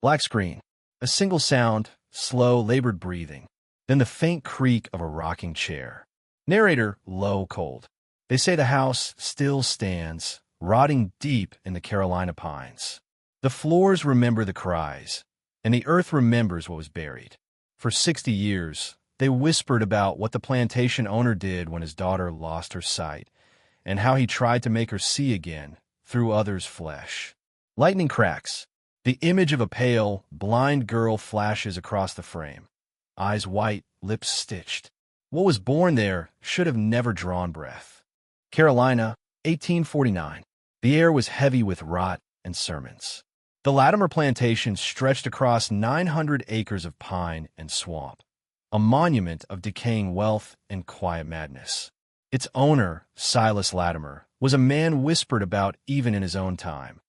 Black screen. A single sound, slow, labored breathing. Then the faint creak of a rocking chair. Narrator, low, cold. They say the house still stands, rotting deep in the Carolina pines. The floors remember the cries, and the earth remembers what was buried. For 60 years, they whispered about what the plantation owner did when his daughter lost her sight, and how he tried to make her see again through others' flesh. Lightning cracks. The image of a pale, blind girl flashes across the frame. Eyes white, lips stitched. What was born there should have never drawn breath. Carolina, 1849. The air was heavy with rot and sermons. The Latimer plantation stretched across 900 acres of pine and swamp, a monument of decaying wealth and quiet madness. Its owner, Silas Latimer, was a man whispered about even in his own time.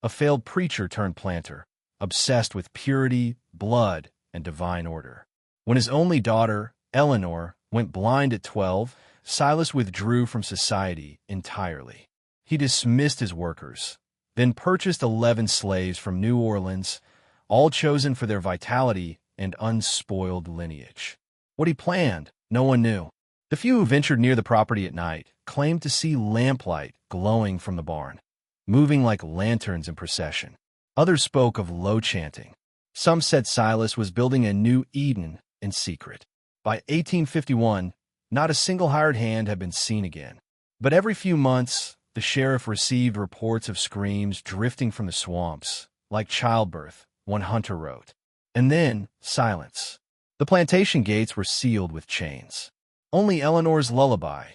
A failed preacher turned planter, obsessed with purity, blood, and divine order. When his only daughter, Eleanor, went blind at 12, Silas withdrew from society entirely. He dismissed his workers, then purchased 11 slaves from New Orleans, all chosen for their vitality and unspoiled lineage. What he planned, no one knew. The few who ventured near the property at night claimed to see lamplight glowing from the barn, moving like lanterns in procession. Others spoke of low chanting. Some said Silas was building a new Eden in secret. By 1851, not a single hired hand had been seen again. But every few months, the sheriff received reports of screams drifting from the swamps, like childbirth, one hunter wrote. And then, silence. The plantation gates were sealed with chains. Only Eleanor's lullaby,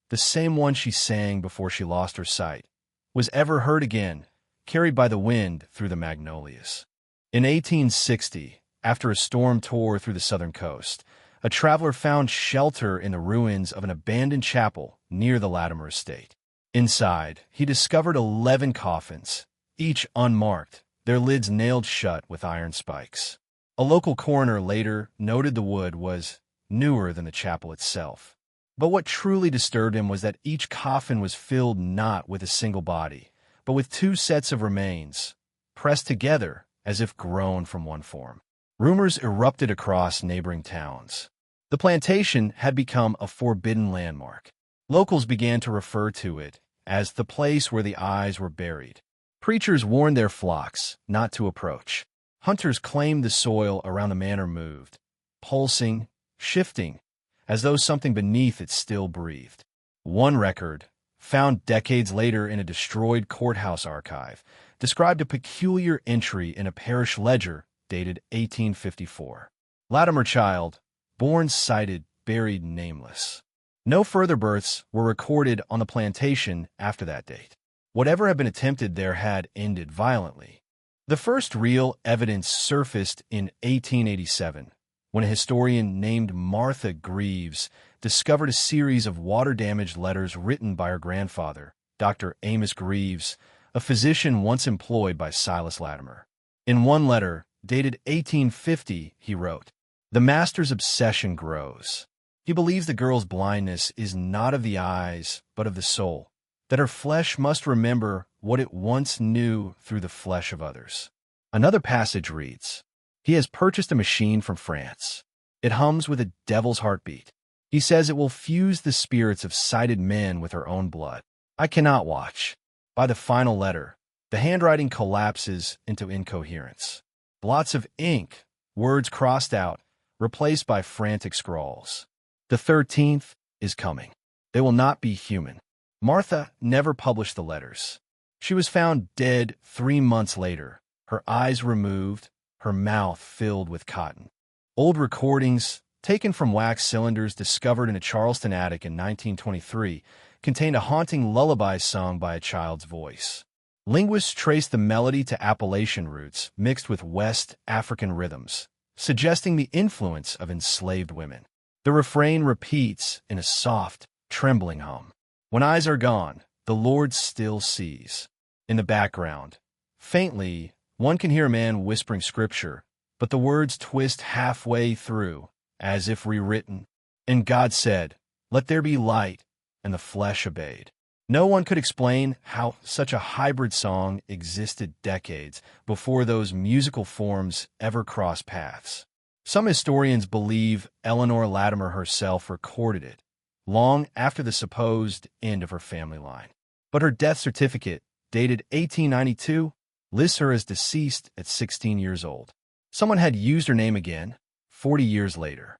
the same one she sang before she lost her sight, was ever heard again, carried by the wind through the magnolias. In 1860, after a storm tore through the southern coast, a traveler found shelter in the ruins of an abandoned chapel near the Latimer estate. Inside, he discovered 11 coffins, each unmarked, their lids nailed shut with iron spikes. A local coroner later noted the wood was newer than the chapel itself. But what truly disturbed him was that each coffin was filled not with a single body, but with 2 sets of remains, pressed together as if grown from one form. Rumors erupted across neighboring towns. The plantation had become a forbidden landmark. Locals began to refer to it as the place where the eyes were buried. Preachers warned their flocks not to approach. Hunters claimed the soil around the manor moved, pulsing, shifting, as though something beneath it still breathed. One record, found decades later in a destroyed courthouse archive, described a peculiar entry in a parish ledger dated 1854. Latimer child, born sighted, buried nameless. No further births were recorded on the plantation after that date. Whatever had been attempted there had ended violently. The first real evidence surfaced in 1887, when a historian named Martha Greaves discovered a series of water-damaged letters written by her grandfather, Dr. Amos Greaves, a physician once employed by Silas Latimer. In one letter, dated 1850, he wrote, "The master's obsession grows. He believes the girl's blindness is not of the eyes, but of the soul, that her flesh must remember what it once knew through the flesh of others." Another passage reads, "He has purchased a machine from France. It hums with a devil's heartbeat. He says it will fuse the spirits of sighted men with her own blood. I cannot watch." By the final letter, the handwriting collapses into incoherence. Blots of ink, words crossed out, replaced by frantic scrawls. The 13th is coming. They will not be human. Martha never published the letters. She was found dead 3 months later, her eyes removed, her mouth filled with cotton. Old recordings, taken from wax cylinders discovered in a Charleston attic in 1923, contained a haunting lullaby sung by a child's voice. Linguists traced the melody to Appalachian roots mixed with West African rhythms, suggesting the influence of enslaved women. The refrain repeats in a soft, trembling hum. "When eyes are gone, the Lord still sees." In the background, faintly, one can hear a man whispering scripture, but the words twist halfway through, as if rewritten. "And God said, 'Let there be light,' and the flesh obeyed." No one could explain how such a hybrid song existed decades before those musical forms ever crossed paths. Some historians believe Eleanor Latimer herself recorded it, long after the supposed end of her family line. But her death certificate, dated 1892, lists her as deceased at 16 years old. Someone had used her name again, 40 years later.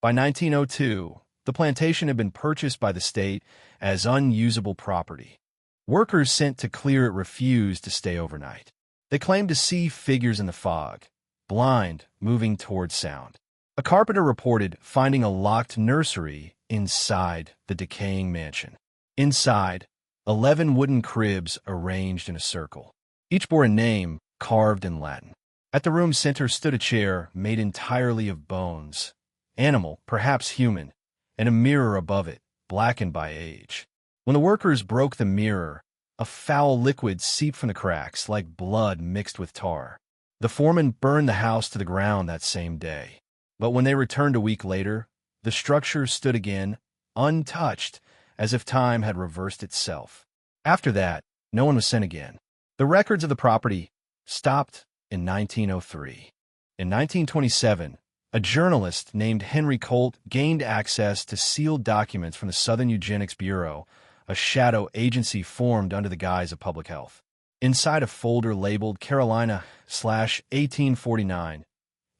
By 1902, the plantation had been purchased by the state as unusable property. Workers sent to clear it refused to stay overnight. They claimed to see figures in the fog, blind, moving towards sound. A carpenter reported finding a locked nursery inside the decaying mansion. Inside, 11 wooden cribs arranged in a circle. Each bore a name carved in Latin. At the room's center stood a chair made entirely of bones, animal, perhaps human, and a mirror above it, blackened by age. When the workers broke the mirror, a foul liquid seeped from the cracks like blood mixed with tar. The foreman burned the house to the ground that same day. But when they returned a week later, the structure stood again, untouched, as if time had reversed itself. After that, no one was sent again. The records of the property stopped in 1903. In 1927, a journalist named Henry Colt gained access to sealed documents from the Southern Eugenics Bureau, a shadow agency formed under the guise of public health. Inside a folder labeled Carolina/1849,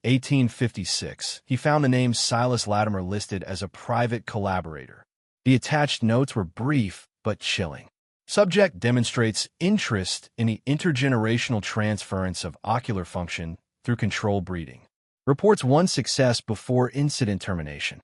1856, he found the name Silas Latimer listed as a private collaborator. The attached notes were brief but chilling. Subject demonstrates interest in the intergenerational transference of ocular function through control breeding. Reports one success before incident termination.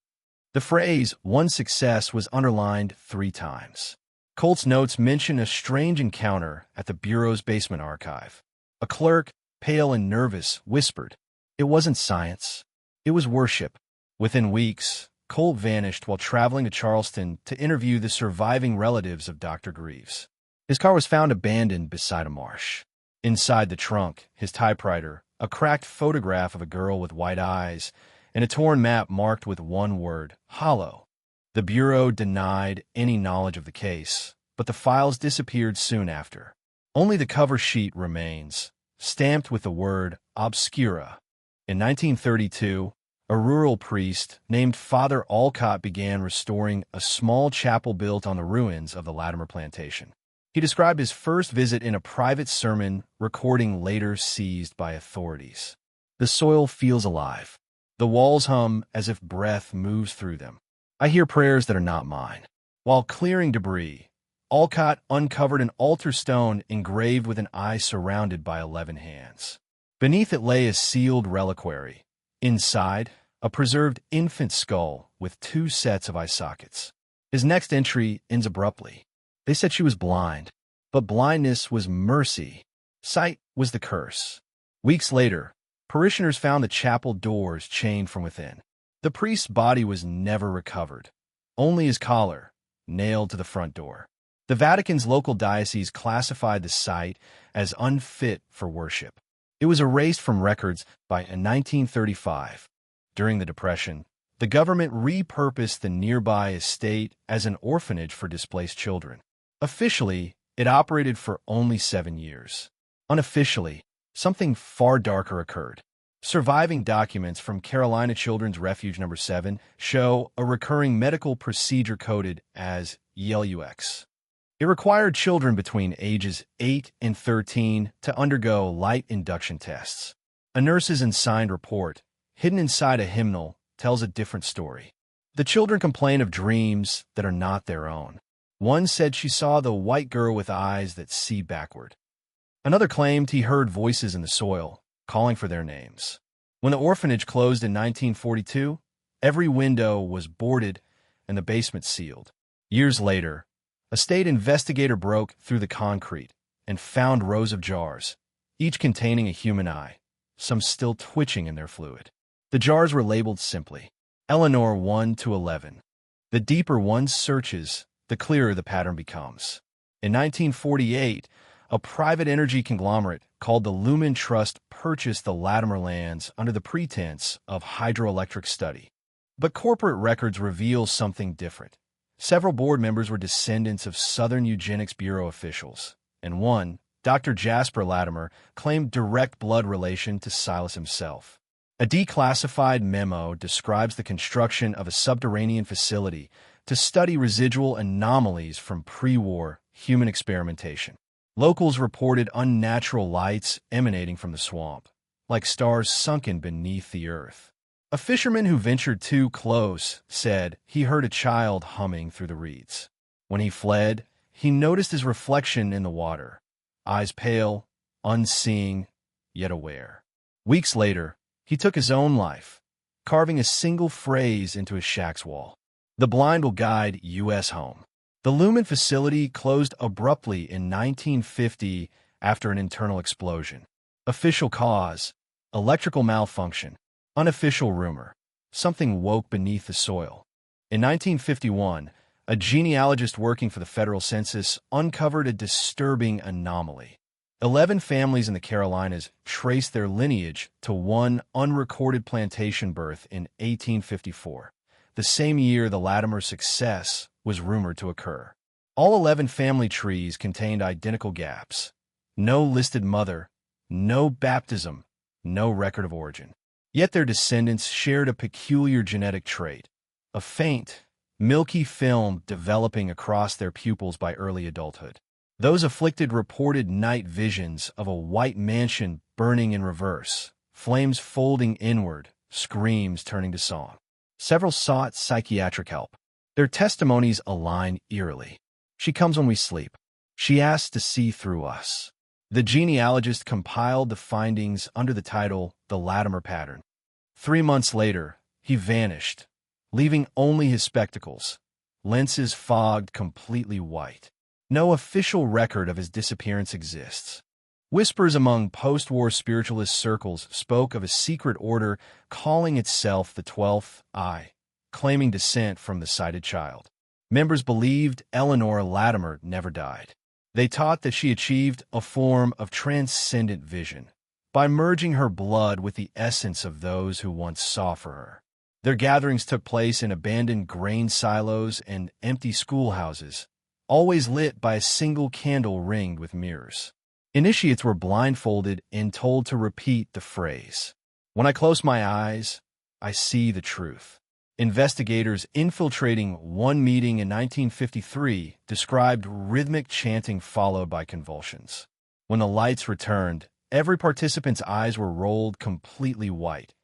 The phrase, one success, was underlined 3 times. Colt's notes mention a strange encounter at the Bureau's basement archive. A clerk, pale and nervous, whispered, "It wasn't science. It was worship." Within weeks, Colt vanished while traveling to Charleston to interview the surviving relatives of Dr. Greaves. His car was found abandoned beside a marsh. Inside the trunk, his typewriter, a cracked photograph of a girl with white eyes, and a torn map marked with one word, hollow. The Bureau denied any knowledge of the case, but the files disappeared soon after. Only the cover sheet remains, stamped with the word obscura. In 1932, a rural priest named Father Alcott began restoring a small chapel built on the ruins of the Latimer plantation. He described his first visit in a private sermon recording later seized by authorities. The soil feels alive. The walls hum as if breath moves through them. I hear prayers that are not mine. While clearing debris, Alcott uncovered an altar stone engraved with an eye surrounded by 11 hands. Beneath it lay a sealed reliquary. Inside, a preserved infant skull with 2 sets of eye sockets. His next entry ends abruptly. They said she was blind, but blindness was mercy. Sight was the curse. Weeks later, parishioners found the chapel doors chained from within. The priest's body was never recovered, only his collar, nailed to the front door. The Vatican's local diocese classified the site as unfit for worship. It was erased from records by 1935. During the Depression, the government repurposed the nearby estate as an orphanage for displaced children. Officially, it operated for only 7 years. Unofficially, something far darker occurred. Surviving documents from Carolina Children's Refuge No. 7 show a recurring medical procedure coded as ELUX. It required children between ages 8 and 13 to undergo light induction tests. A nurse's unsigned report, hidden inside a hymnal, tells a different story. The children complain of dreams that are not their own. One said she saw the white girl with eyes that see backward. Another claimed he heard voices in the soil, calling for their names. When the orphanage closed in 1942, every window was boarded and the basement sealed. Years later, a state investigator broke through the concrete and found rows of jars, each containing a human eye, some still twitching in their fluid. The jars were labeled simply, Eleanor 1 to 11. The deeper one searches, the clearer the pattern becomes. In 1948, a private energy conglomerate called the Lumen Trust purchased the Latimer lands under the pretense of hydroelectric study. But corporate records reveal something different. Several board members were descendants of Southern Eugenics Bureau officials, and one, Dr. Jasper Latimer, claimed direct blood relation to Silas himself. A declassified memo describes the construction of a subterranean facility to study residual anomalies from pre-war human experimentation. Locals reported unnatural lights emanating from the swamp, like stars sunken beneath the earth. A fisherman who ventured too close said he heard a child humming through the reeds. When he fled, he noticed his reflection in the water, eyes pale, unseeing, yet aware. Weeks later, he took his own life, carving a single phrase into his shack's wall. The blind will guide U.S. home. The Lumen facility closed abruptly in 1950 after an internal explosion. Official cause: electrical malfunction. Unofficial rumor: something woke beneath the soil. In 1951, a genealogist working for the federal census uncovered a disturbing anomaly. 11 families in the Carolinas traced their lineage to one unrecorded plantation birth in 1854, the same year the Latimer success was rumored to occur. All 11 family trees contained identical gaps: no listed mother, no baptism, no record of origin. Yet their descendants shared a peculiar genetic trait: a faint, milky film developing across their pupils by early adulthood. Those afflicted reported night visions of a white mansion burning in reverse, flames folding inward, screams turning to song. Several sought psychiatric help. Their testimonies align eerily. She comes when we sleep. She asks to see through us. The genealogist compiled the findings under the title The Latimer Pattern. 3 months later, he vanished, leaving only his spectacles, lenses fogged completely white. No official record of his disappearance exists. Whispers among post-war spiritualist circles spoke of a secret order calling itself the 12th Eye, claiming descent from the sighted child. Members believed Eleanor Latimer never died. They taught that she achieved a form of transcendent vision by merging her blood with the essence of those who once saw for her. Their gatherings took place in abandoned grain silos and empty schoolhouses, always lit by a single candle ringed with mirrors. Initiates were blindfolded and told to repeat the phrase, "When I close my eyes, I see the truth." Investigators infiltrating one meeting in 1953 described rhythmic chanting followed by convulsions. When the lights returned, every participant's eyes were rolled completely white,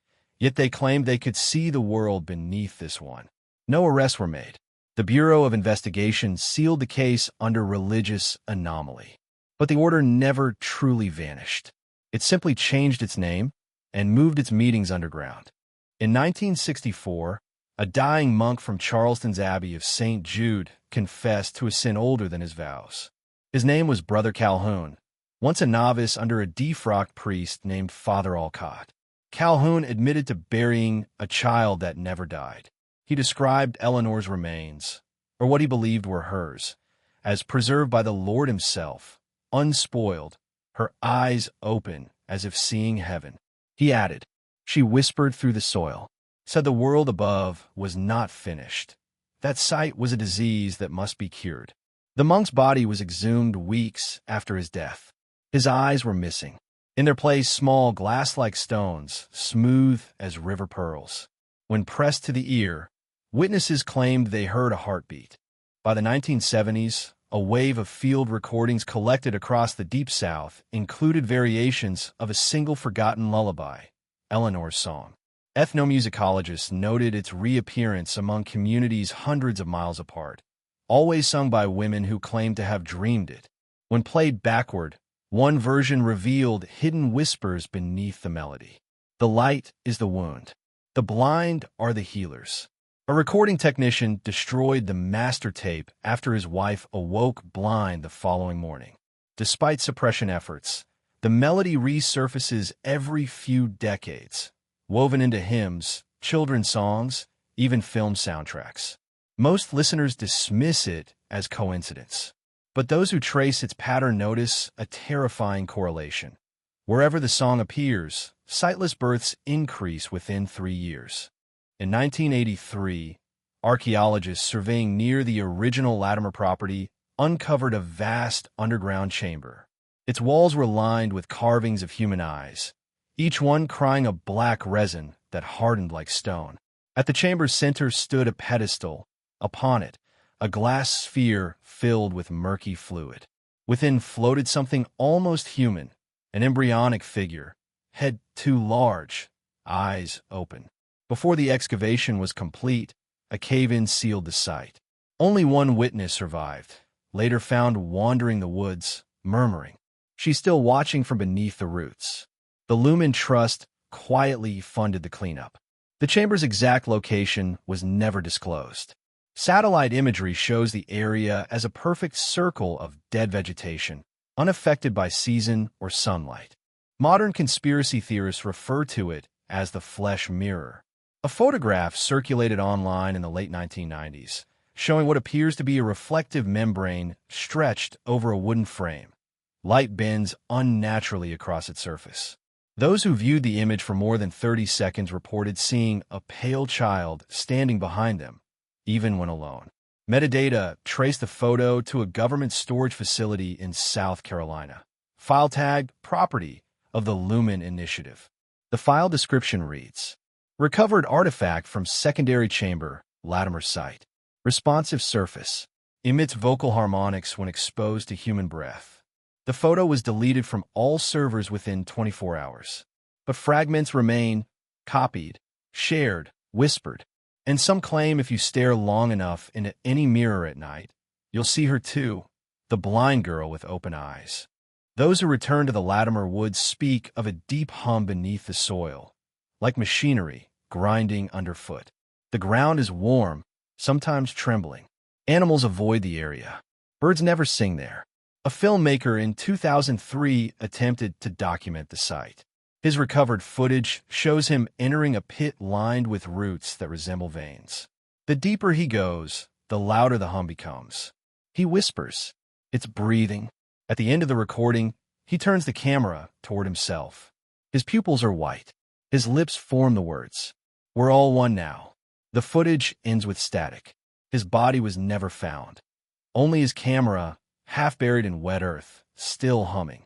yet they claimed they could see the world beneath this one. No arrests were made. The Bureau of Investigation sealed the case under religious anomaly. But the order never truly vanished. It simply changed its name and moved its meetings underground. In 1964, a dying monk from Charleston's Abbey of St. Jude confessed to a sin older than his vows. His name was Brother Calhoun, once a novice under a defrocked priest named Father Alcott. Calhoun admitted to burying a child that never died. He described Eleanor's remains, or what he believed were hers, as preserved by the Lord himself, unspoiled, her eyes open as if seeing heaven. He added, "She whispered through the soil, said the world above was not finished. That sight was a disease that must be cured." The monk's body was exhumed weeks after his death. His eyes were missing. In their place, small glass-like stones, smooth as river pearls. When pressed to the ear, witnesses claimed they heard a heartbeat. By the 1970s, a wave of field recordings collected across the Deep South included variations of a single forgotten lullaby, Eleanor's Song. Ethnomusicologists noted its reappearance among communities hundreds of miles apart, always sung by women who claimed to have dreamed it. When played backward, one version revealed hidden whispers beneath the melody. "The light is the wound. The blind are the healers." A recording technician destroyed the master tape after his wife awoke blind the following morning. Despite suppression efforts, the melody resurfaces every few decades, woven into hymns, children's songs, even film soundtracks. Most listeners dismiss it as coincidence, but those who trace its pattern notice a terrifying correlation. Wherever the song appears, sightless births increase within 3 years. In 1983, Archaeologists surveying near the original Latimer property uncovered a vast underground chamber. Its walls were lined with carvings of human eyes, each one crying a black resin that hardened like stone. At the chamber's center stood a pedestal. Upon it, a glass sphere filled with murky fluid. Within floated something almost human, an embryonic figure, head too large, eyes open. Before the excavation was complete, a cave-in sealed the site. Only one witness survived, later found wandering the woods, murmuring. She's still watching from beneath the roots. The Lumen Trust quietly funded the cleanup. The chamber's exact location was never disclosed. Satellite imagery shows the area as a perfect circle of dead vegetation, unaffected by season or sunlight. Modern conspiracy theorists refer to it as the flesh mirror. A photograph circulated online in the late 1990s, showing what appears to be a reflective membrane stretched over a wooden frame. Light bends unnaturally across its surface. Those who viewed the image for more than 30 seconds reported seeing a pale child standing behind them, even when alone. Metadata traced the photo to a government storage facility in South Carolina. File tagged property of the Lumen Initiative. The file description reads, recovered artifact from secondary chamber, Latimer site. Responsive surface. Emits vocal harmonics when exposed to human breath. The photo was deleted from all servers within 24 hours. But fragments remain, copied, shared, whispered. And some claim if you stare long enough into any mirror at night, you'll see her too, the blind girl with open eyes. Those who return to the Latimer woods speak of a deep hum beneath the soil, like machinery grinding underfoot. The ground is warm, sometimes trembling. Animals avoid the area. Birds never sing there. A filmmaker in 2003 attempted to document the site. His recovered footage shows him entering a pit lined with roots that resemble veins. The deeper he goes, the louder the hum becomes. He whispers. It's breathing. At the end of the recording, he turns the camera toward himself. His pupils are white. His lips form the words, "We're all one now." The footage ends with static. His body was never found. Only his camera, half buried in wet earth, still humming.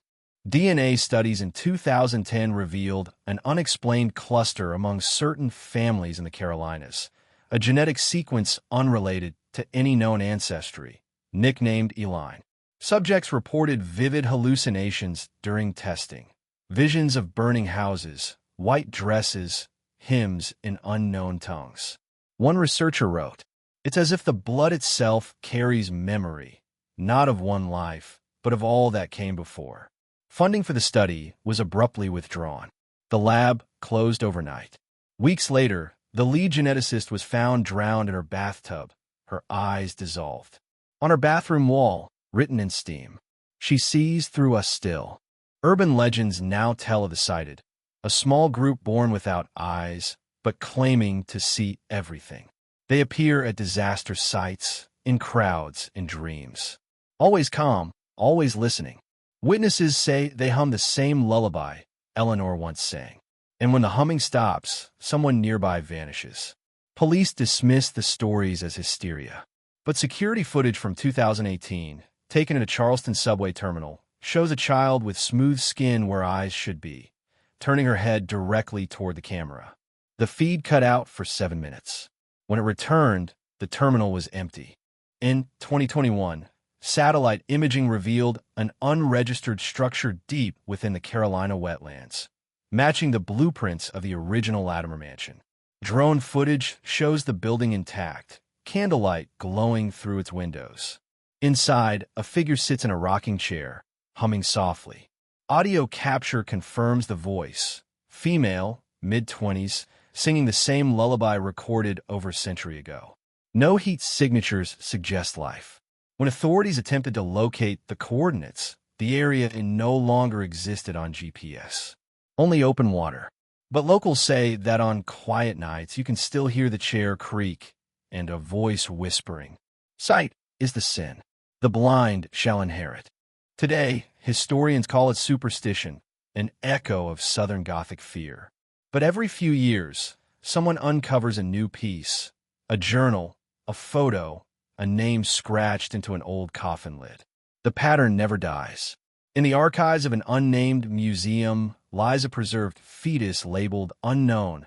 DNA studies in 2010 revealed an unexplained cluster among certain families in the Carolinas, a genetic sequence unrelated to any known ancestry, nicknamed Eline. Subjects reported vivid hallucinations during testing, visions of burning houses, white dresses, hymns in unknown tongues. One researcher wrote, "It's as if the blood itself carries memory, not of one life, but of all that came before." Funding for the study was abruptly withdrawn. The lab closed overnight. Weeks later, the lead geneticist was found drowned in her bathtub, her eyes dissolved. On her bathroom wall, written in steam, "She sees through us still." Urban legends now tell of the sighted, a small group born without eyes, but claiming to see everything. They appear at disaster sites, in crowds, in dreams. Always calm, always listening. Witnesses say they hum the same lullaby Eleanor once sang. And when the humming stops, someone nearby vanishes. Police dismiss the stories as hysteria. But security footage from 2018, taken at a Charleston subway terminal, shows a child with smooth skin where eyes should be, turning her head directly toward the camera. The feed cut out for 7 minutes. When it returned, the terminal was empty. In 2021, satellite imaging revealed an unregistered structure deep within the Carolina wetlands, matching the blueprints of the original Latimer mansion. Drone footage shows the building intact, candlelight glowing through its windows. Inside, a figure sits in a rocking chair, humming softly. Audio capture confirms the voice, female, mid-20s, singing the same lullaby recorded over a century ago. No heat signatures suggest life. When authorities attempted to locate the coordinates, the area no longer existed on GPS. Only open water. But locals say that on quiet nights you can still hear the chair creak and a voice whispering, "Sight is the sin. The blind shall inherit." Today, historians call it superstition, an echo of Southern Gothic fear. But every few years, someone uncovers a new piece, a journal, A photo, a name scratched into an old coffin lid. The pattern never dies. In the archives of an unnamed museum lies a preserved fetus labeled Unknown,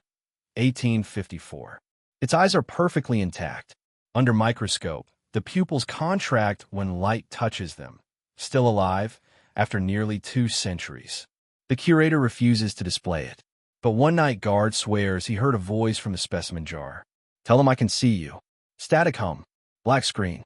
1854. Its eyes are perfectly intact. Under microscope, the pupils contract when light touches them. Still alive, after nearly 2 centuries. The curator refuses to display it. But one night guard swears he heard a voice from the specimen jar. "Tell him I can see you." Static hum. Black screen.